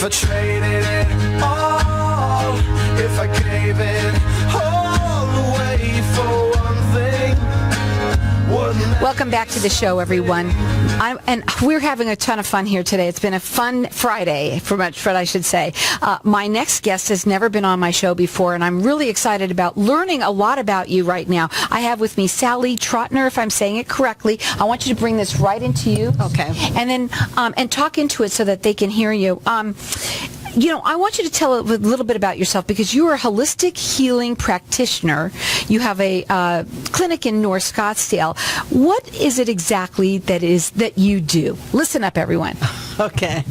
if I traded it all, if I gave it all away for one thing. Welcome back to the show, everyone. And we're having a ton of fun here today. It's been a fun Friday, for what I should say. My next guest has never been on my show before, and I'm really excited about learning a lot about you right now. I have with me Sally Trotner, if I'm saying it correctly. I want you to bring this right into you. Okay. And then and talk into it so that they can hear you. I want you to tell a little bit about yourself, because you are a holistic healing practitioner. You have a clinic in North Scottsdale. What is it exactly that you do? Listen up, everyone. Okay.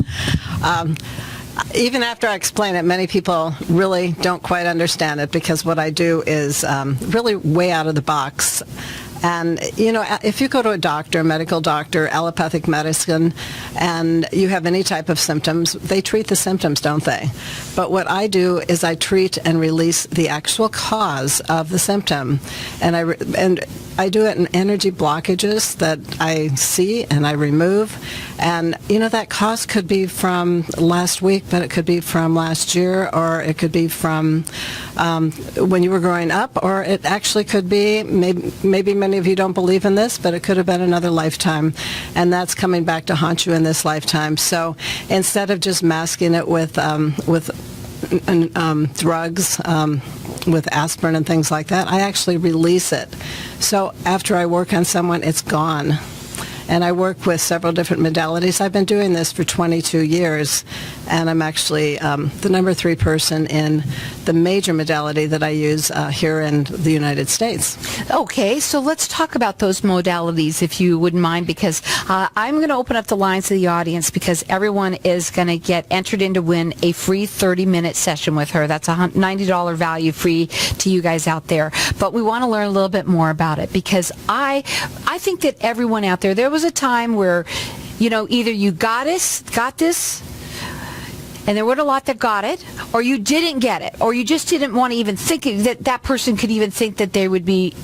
Even after I explain it, many people really don't quite understand it, because what I do is really way out of the box. And, if you go to a doctor, a medical doctor, allopathic medicine, and you have any type of symptoms, they treat the symptoms, don't they? But what I do is I treat and release the actual cause of the symptom. And I do it in energy blockages that I see and I remove. And, that cause could be from last week, but it could be from last year, or it could be from when you were growing up, or it actually could be, maybe many of you don't believe in this, but it could have been another lifetime. And that's coming back to haunt you in this lifetime. So instead of just masking it with drugs, with aspirin and things like that, I actually release it. So after I work on someone, it's gone. And I work with several different modalities. I've been doing this for 22 years, and I'm actually the number 3 person in the major modality that I use here in the United States. Okay, so let's talk about those modalities, if you wouldn't mind, because I'm going to open up the lines to the audience, because everyone is going to get entered in to win a free 30-minute session with her. That's a $90 value free to you guys out there. But we want to learn a little bit more about it, because I think that everyone out there was a time where, either you got this, and there were a lot that got it, or you didn't get it, or you just didn't want to even think that person could even think that they would be,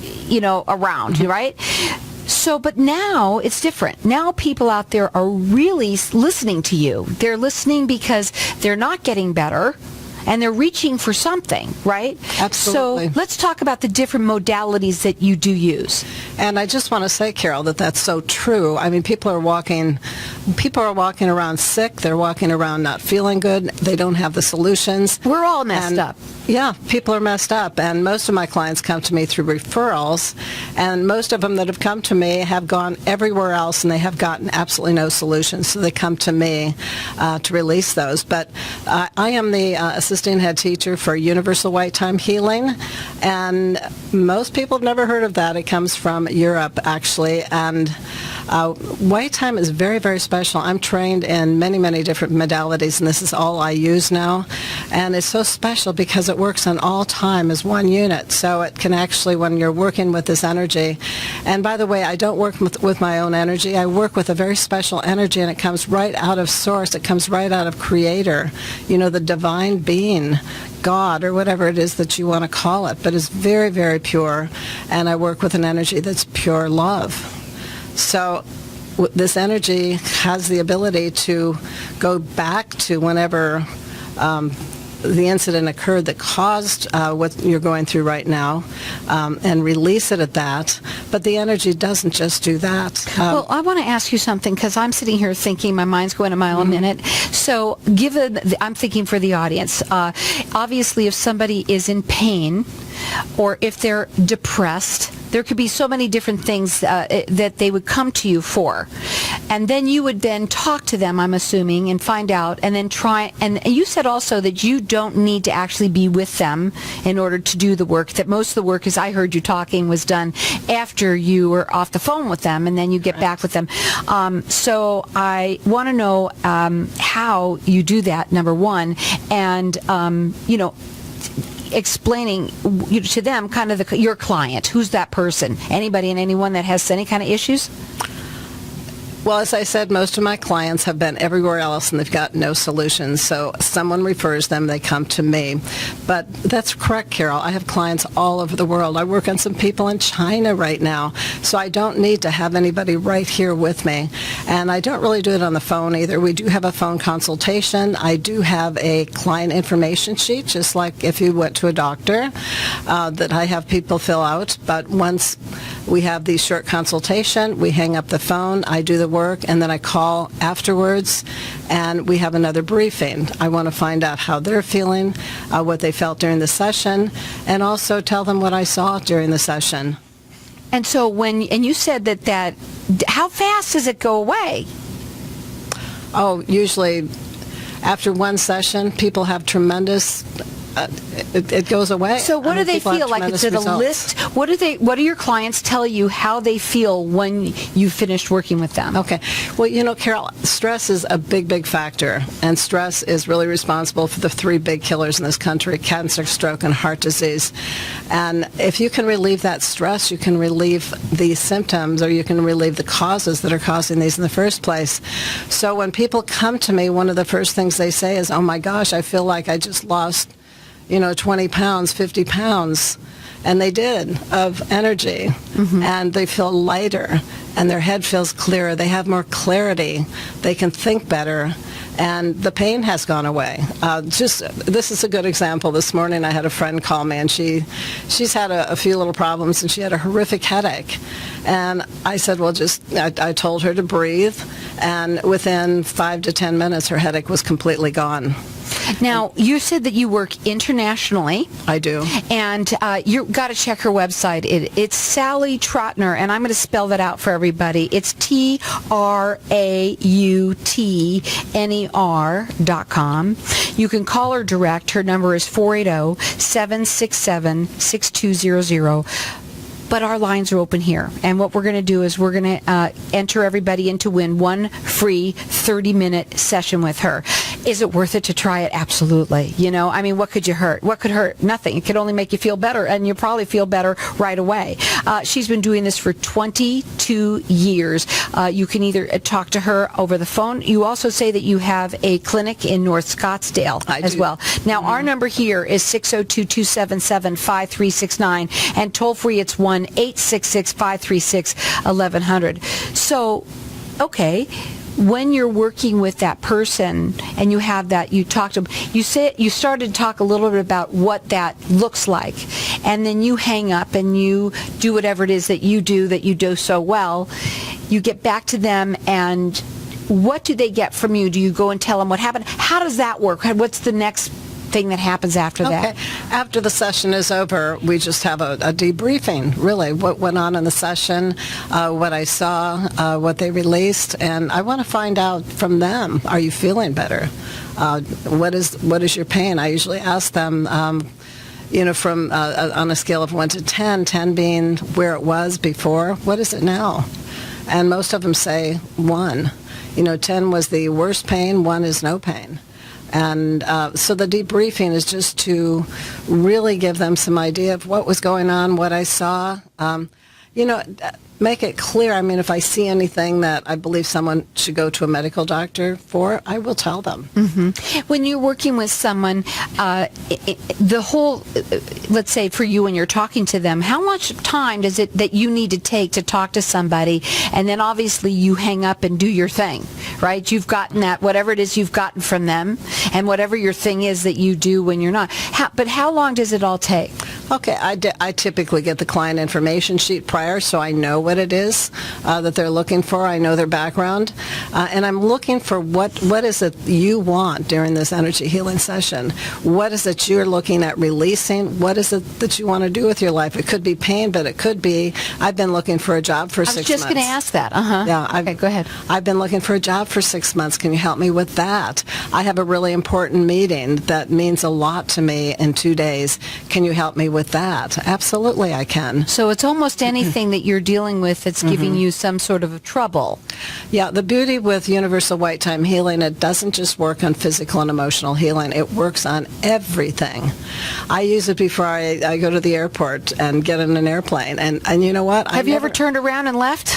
around, right? So, but now it's different. Now people out there are really listening to you. They're listening because they're not getting better, and they're reaching for something, right? Absolutely. So let's talk about the different modalities that you do use. And I just want to say, Carol, that's so true. I mean, people are walking around sick. They're walking around not feeling good. They don't have the solutions. We're all messed up. Yeah, people are messed up. And most of my clients come to me through referrals. And most of them that have come to me have gone everywhere else, and they have gotten absolutely no solutions. So they come to me to release those. But I am the assistant head teacher for Universal White Time Healing. And most people have never heard of that. It comes from Europe, actually. And white time is very, very special. I'm trained in many, many different modalities, and this is all I use now. And it's so special because it works on all time as one unit. So it can actually, when you're working with this energy, and by the way, I don't work with my own energy. I work with a very special energy, and it comes right out of source. It comes right out of Creator, the divine being, God, or whatever it is that you want to call it. But it's very, very pure, and I work with an energy that's pure love. So this energy has the ability to go back to whenever the incident occurred that caused what you're going through right now, and release it at that. But the energy doesn't just do that. Well, I want to ask you something, because I'm sitting here thinking, my mind's going a mile a minute. So I'm thinking for the audience, obviously if somebody is in pain, or if they're depressed, there could be so many different things that they would come to you for. And then you would then talk to them, I'm assuming, and find out, and then try. And you said also that you don't need to actually be with them in order to do the work, that most of the work, as I heard you talking, was done after you were off the phone with them, and then you get back with them. So I want to know how you do that, number one, and, explaining to them kind of your client. Who's that person? Anybody and anyone that has any kind of issues? Well, as I said, most of my clients have been everywhere else and they've got no solutions. So someone refers them, they come to me. But that's correct, Carol. I have clients all over the world. I work on some people in China right now. So I don't need to have anybody right here with me. And I don't really do it on the phone either. We do have a phone consultation. I do have a client information sheet, just like if you went to a doctor, that I have people fill out. But once we have the short consultation, we hang up the phone, I do the work, and then I call afterwards, and we have another briefing. I want to find out how they're feeling, what they felt during the session, and also tell them what I saw during the session. And so and you said that how fast does it go away? Oh, usually after one session, people have tremendous, it goes away. So what do they feel like? Is it a list? What do your clients tell you how they feel when you finished working with them? Okay. Well, Carol, stress is a big, big factor. And stress is really responsible for the 3 big killers in this country: cancer, stroke, and heart disease. And if you can relieve that stress, you can relieve the symptoms, or you can relieve the causes that are causing these in the first place. So when people come to me, one of the first things they say is, oh my gosh, I feel like I just lost 20 pounds, 50 pounds, and they did, of energy, and they feel lighter, and their head feels clearer, they have more clarity, they can think better, and the pain has gone away. This is a good example. This morning I had a friend call me, and she's had a few little problems, and she had a horrific headache. And I said, well, I told her to breathe, and within 5 to 10 minutes her headache was completely gone. Now, you said that you work internationally. I do. And you've got to check her website. It's Sally Trotner, and I'm going to spell that out for everybody. It's TRAUTNER.com. You can call her direct. Her number is 480-767-6200. But our lines are open here. And what we're going to do is we're going to enter everybody in to win one free 30-minute session with her. Is it worth it to try it? Absolutely. What could you hurt? What could hurt? Nothing. It could only make you feel better, and you'll probably feel better right away. She's been doing this for 22 years. You can either talk to her over the phone. You also say that you have a clinic in North Scottsdale as well. Now, our number here is 602-277-5369, and toll-free it's 1-866-536-1100. So, okay, when you're working with that person and you have that, you talk to them, you started to talk a little bit about what that looks like, and then you hang up and you do whatever it is that you do so well. You get back to them, and what do they get from you? Do you go and tell them what happened? How does that work? What's the next thing that happens after that? After the session is over, we just have a debriefing, really, what went on in the session, what I saw, what they released, and I want to find out from them, are you feeling better? What is your pain? I usually ask them, from on a scale of 1 to 10, 10 being where it was before, what is it now? And most of them say 1. 10 was the worst pain, 1 is no pain. And so the debriefing is just to really give them some idea of what was going on, what I saw. Make it clear. I mean, if I see anything that I believe someone should go to a medical doctor for, I will tell them. Mm-hmm. When you're working with someone, the whole, let's say for you when you're talking to them, how much time does it that you need to take to talk to somebody, and then obviously you hang up and do your thing, right? You've gotten that, whatever it is you've gotten from them, and whatever your thing is that you do when you're not. But how long does it all take? Okay, I typically get the client information sheet prior, so I know what it is that they're looking for. I know their background, and I'm looking for what is it you want during this energy healing session. What is it you're looking at releasing? What is it that you want to do with your life? It could be pain, but it could be, I've been looking for a job for 6 months. I was just going to ask that. Yeah. Okay, go ahead. I've been looking for a job for 6 months. Can you help me with that? I have a really important meeting that means a lot to me in 2 days. Can you help me with that. Absolutely I can. So it's almost anything that you're dealing with that's giving you some sort of trouble. Yeah, the beauty with Universal White Time Healing, it doesn't just work on physical and emotional healing. It works on everything. I use it before I go to the airport and get in an airplane. And you know what? Have you ever turned around and left?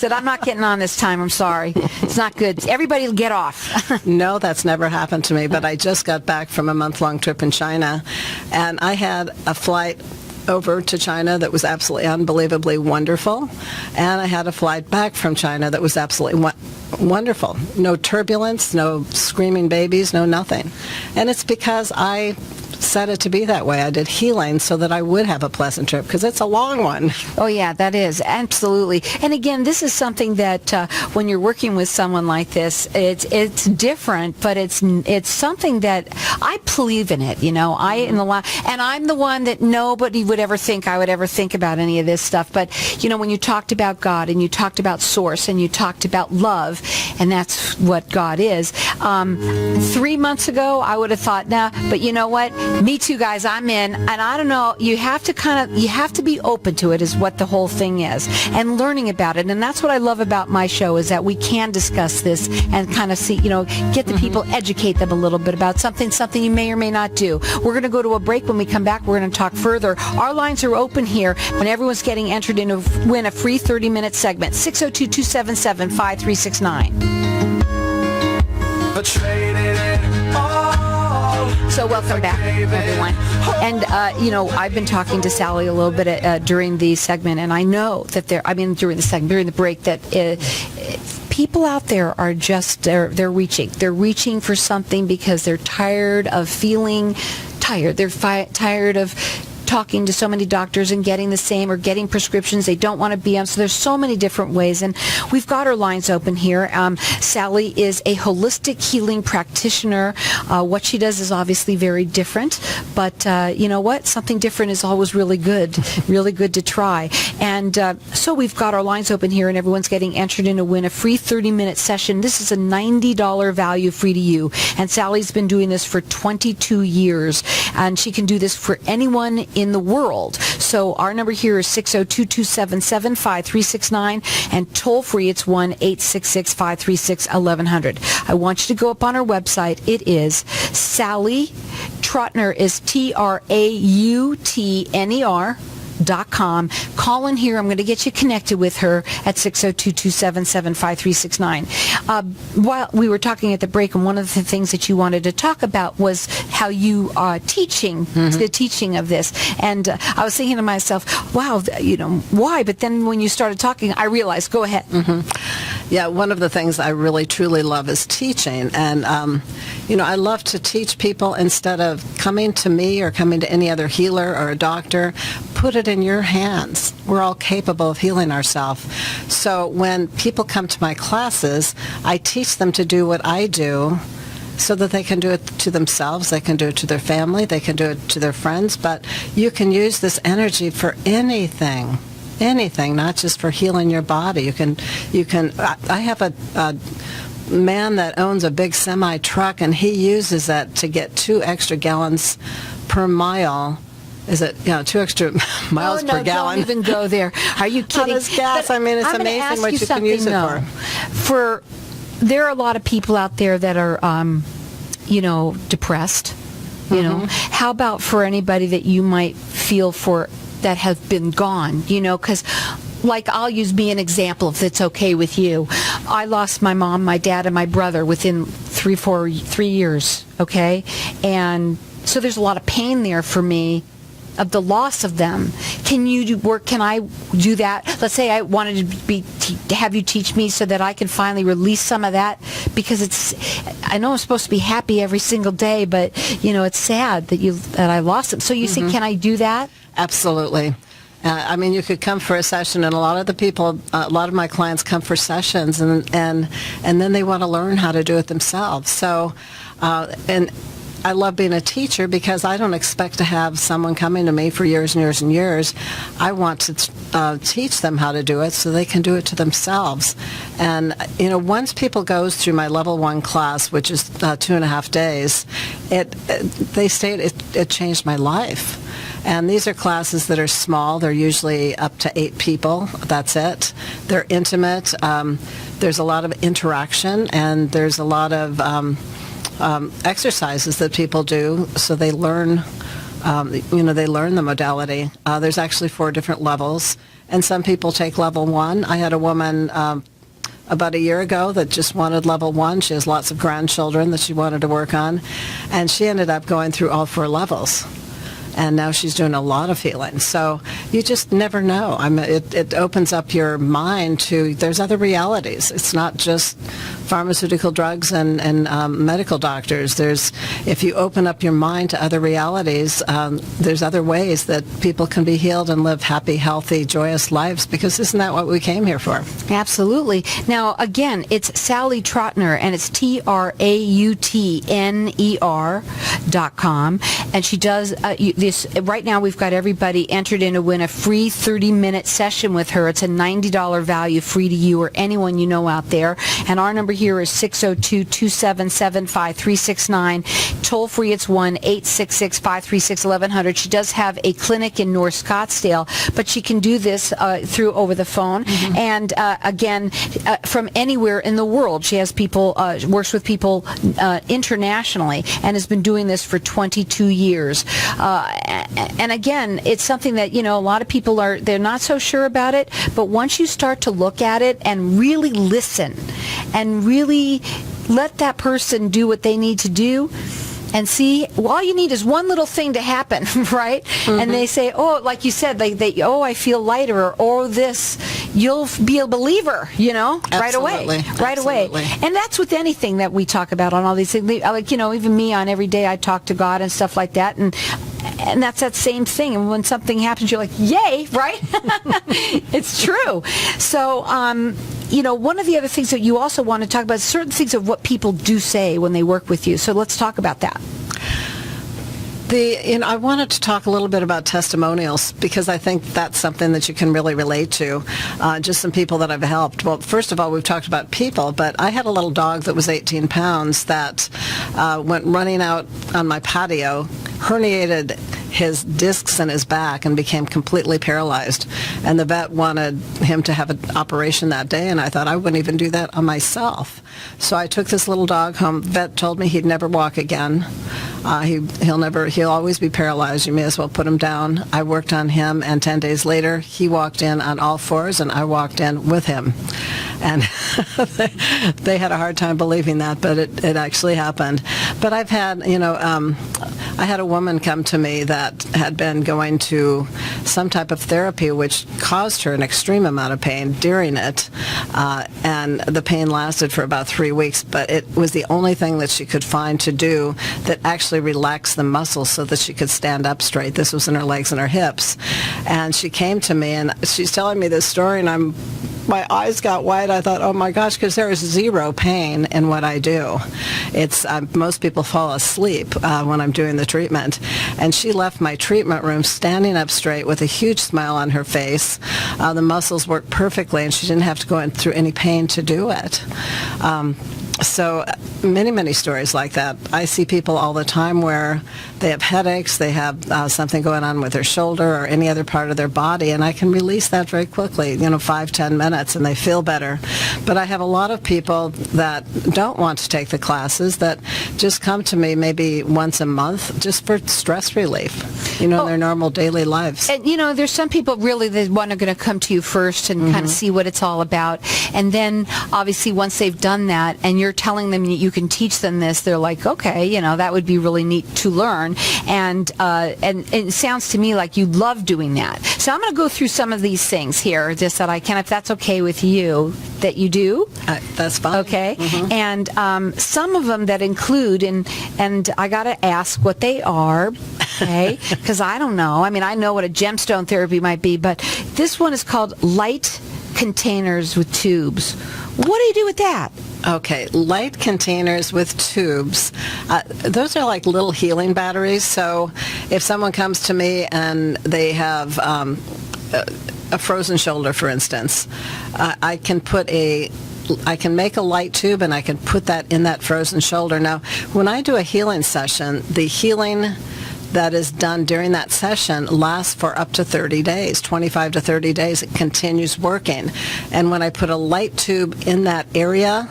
Said, I'm not getting on this time. I'm sorry. It's not good. Everybody get off. No, that's never happened to me, but I just got back from a month-long trip in China, and I had a flight over to China that was absolutely unbelievably wonderful, and I had a flight back from China that was absolutely wonderful. No turbulence, no screaming babies, no nothing. And it's because I set it to be that way. I did healing so that I would have a pleasant trip, because it's a long one. Oh, yeah, that is. Absolutely. And again, this is something that when you're working with someone like this, it's different, but it's something that I believe in it. And I'm the one that nobody would ever think I would ever think about any of this stuff. But, when you talked about God and you talked about Source and you talked about love, and that's what God is, 3 months ago, I would have thought, nah, but you know what? Me too, guys. I'm in. And I don't know, you have to be open to it is what the whole thing is, and learning about it. And that's what I love about my show, is that we can discuss this and kind of see, get the people, educate them a little bit about something you may or may not do. We're going to go to a break. When we come back, we're going to talk further. Our lines are open here, and everyone's getting entered in to win a free 30-minute segment. 602-277-5369. But traded it all. So welcome back, everyone. And, I've been talking to Sally a little bit during the segment, and I know that during the break, that people out there are just, they're reaching. They're reaching for something because they're tired of feeling tired. They're tired of talking to so many doctors and getting the same, or getting prescriptions they don't want to be on. So there's so many different ways, and we've got our lines open here. Sally is a holistic healing practitioner. What she does is obviously very different, but you know what? Something different is always really good to try. And so we've got our lines open here, and everyone's getting entered in to win a free 30-minute session. This is a $90 value free to you, and Sally's been doing this for 22 years, and she can do this for anyone in the world. So our number here is 602-277-5369, and toll free it's 1-866-536-1100. I want you to go up on our website. It is Sally Trautner, is TRAUTNER.com. Call in here. I'm going to get you connected with her at 602-277-5369. While we were talking at the break, and one of the things that you wanted to talk about was how you are teaching, the teaching of this. And I was thinking to myself, wow, why? But then when you started talking, I realized, go ahead. Yeah, one of the things I really, truly love is teaching. And, I love to teach people instead of coming to me or coming to any other healer or a doctor. Put it in your hands. We're all capable of healing ourselves. So when people come to my classes, I teach them to do what I do so that they can do it to themselves, they can do it to their family, they can do it to their friends, but you can use this energy for anything, not just for healing your body. I have a man that owns a big semi truck, and he uses that to get 2 extra gallons per mile. Is it 2 extra miles per gallon? Don't even go there. Are you kidding? On his gas. But it's amazing what you can use it for. There are a lot of people out there that are, depressed. How about for anybody that you might feel for that have been gone? Because, like, I'll use me an example if it's okay with you. I lost my mom, my dad, and my brother within 3 years. Okay, and so there's a lot of pain there for me of the loss of them. Can I do that? Let's say I wanted to have you teach me so that I can finally release some of that, because I know I'm supposed to be happy every single day, but it's sad that I lost them. So you think, can I do that? Absolutely. You could come for a session, and a lot of my clients come for sessions, and then they want to learn how to do it themselves. So, and I love being a teacher because I don't expect to have someone coming to me for years and years and years. I want to teach them how to do it so they can do it to themselves. And, once people goes through my level 1 class, which is 2.5 days, it changed my life. And these are classes that are small. They're usually up to 8 people. That's it. They're intimate. There's a lot of interaction, and there's a lot of exercises that people do, so they learn. They learn the modality. There's actually 4 different levels, and some people take level 1. I had a woman about a year ago that just wanted level 1. She has lots of grandchildren that she wanted to work on, and she ended up going through all 4 levels. And now she's doing a lot of healing. So you just never know. It opens up your mind to, there's other realities. It's not just pharmaceutical drugs and medical doctors. If you open up your mind to other realities, there's other ways that people can be healed and live happy, healthy, joyous lives, because isn't that what we came here for? Absolutely. Now, again, it's Sally Trautner, and it's TRAUTNER.com. And she does this. Right now, we've got everybody entered in to win a free 30-minute session with her. It's a $90 value, free to you or anyone you know out there. And our number here is 602-277-5369. Toll free, it's 1-866-536-1100. She does have a clinic in North Scottsdale, but she can do this through over the phone. Mm-hmm. And again, from anywhere in the world. She has people, works with people internationally, and has been doing this for 22 years. And again, it's something that, a lot of people they're not so sure about it, but once you start to look at it and really listen and really let that person do what they need to do, and see, all you need is one little thing to happen, right? Mm-hmm. And they say, like you said, I feel lighter, or this, you'll be a believer, right away. Right away. And that's with anything that we talk about on all these things. Like, even me on every day, I talk to God and stuff like that, and that's that same thing. And when something happens, you're like, yay, right? It's true. So, one of the other things that you also want to talk about is certain things of what people do say when they work with you. So let's talk about that. I wanted to talk a little bit about testimonials, because I think that's something that you can really relate to, just some people that I've helped. Well, first of all, we've talked about people, but I had a little dog that was 18 pounds that went running out on my patio, herniated his discs in his back, and became completely paralyzed. And the vet wanted him to have an operation that day, and I thought I wouldn't even do that on myself. So I took this little dog home. The vet told me he'd never walk again. He'll always be paralyzed. You may as well put him down. I worked on him, and 10 days later, he walked in on all 4s, and I walked in with him. And they had a hard time believing that, but it actually happened. But I've had, I had a woman come to me that had been going to some type of therapy which caused her an extreme amount of pain during it, and the pain lasted for about 3 weeks, but it was the only thing that she could find to do that actually relaxed the muscles so that she could stand up straight. This was in her legs and her hips. And she came to me, and she's telling me this story, and my eyes got wide. I thought, oh my gosh, because there is zero pain in what I do. It's most people fall asleep when I'm doing the treatment. And she left my treatment room standing up straight with a huge smile on her face. The muscles worked perfectly, and she didn't have to go through any pain to do it. So many, many stories like that. I see people all the time where they have headaches, they have something going on with their shoulder or any other part of their body, and I can release that very quickly, 5-10 minutes, and they feel better. But I have a lot of people that don't want to take the classes that just come to me maybe once a month just for stress relief, in their normal daily lives. And, there's some people really that want to come to you first and kind of see what it's all about. And then, obviously, once they've done that and you're telling them you can teach them this, they're like, okay, that would be really neat to learn. And it sounds to me like you love doing that. So I'm going to go through some of these things here, just that I can, if that's okay with you, that you do. That's fine. Okay. Mm-hmm. And some of them that include, and I got to ask what they are, okay, because I don't know. I mean, I know what a gemstone therapy might be, but this one is called light containers with tubes. What do you do with that? Okay, light containers with tubes. Those are like little healing batteries. So if someone comes to me and they have a frozen shoulder, for instance, I can make a light tube and I can put that in that frozen shoulder. Now, when I do a healing session, the healing that is done during that session lasts for up to 30 days, 25 to 30 days. It continues working. And when I put a light tube in that area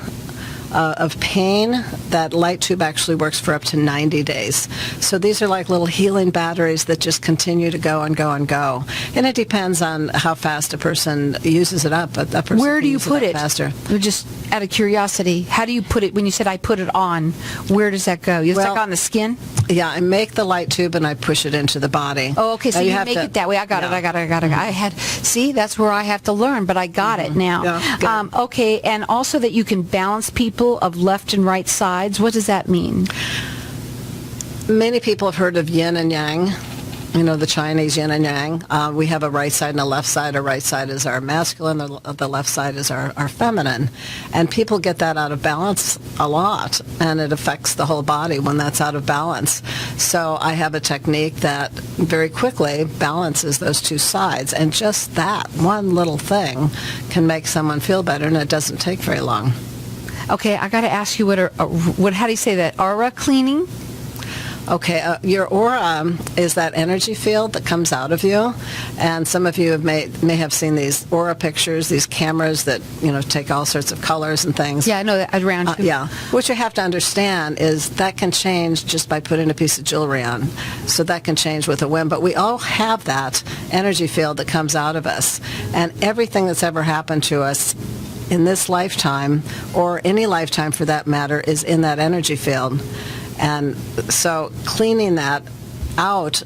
of pain, that light tube actually works for up to 90 days. So these are like little healing batteries that just continue to go and go and go. And it depends on how fast a person uses it up. But that person Where do you can use put up it? faster. Just out of curiosity, how do you put it? When you said I put it on, where does that go? It's Well, like on the skin? Yeah, I make the light tube and I push it into the body. Oh, okay, so Now you have make to- it that way. I got it. Yeah. See, that's where I have to learn, but I got it now. Yeah, good. Okay, and also that you can balance people of left and right sides. What does that mean? Many people have heard of yin and yang. You know, the Chinese yin and yang. We have a right side and a left side. Our right side is our masculine, the left side is our feminine. And people get that out of balance a lot, and it affects the whole body when that's out of balance. So I have a technique that very quickly balances those two sides, and just that one little thing can make someone feel better, and it doesn't take very long. Okay, I got to ask you how do you say that? Aura cleaning? Okay, your aura is that energy field that comes out of you, and some of you may have seen these aura pictures, these cameras that take all sorts of colors and things. Yeah, I know that around you. Yeah, what you have to understand is that can change just by putting a piece of jewelry on, so that can change with a whim. But we all have that energy field that comes out of us, and everything that's ever happened to us in this lifetime, or any lifetime for that matter, is in that energy field. And so cleaning that out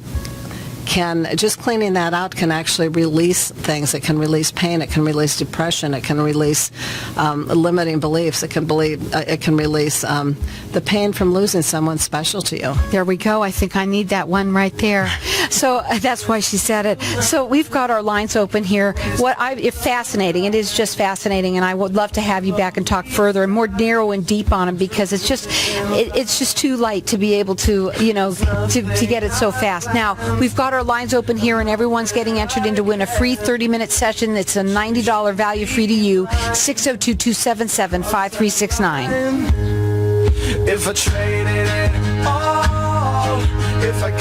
can actually release things. It can release pain. It can release depression. It can release limiting beliefs. It can release the pain from losing someone special to you. There we go. I think I need that one right there. So that's why she said it. So we've got our lines open here. It's fascinating. It is just fascinating, and I would love to have you back and talk further and more narrow and deep on them, because it's just too light to be able to to get it so fast. Now we've got our lines open here, and everyone's getting entered in to win a free 30-minute session. It's a $90 value, free to you. 602-277-5369. If I traded it all, if I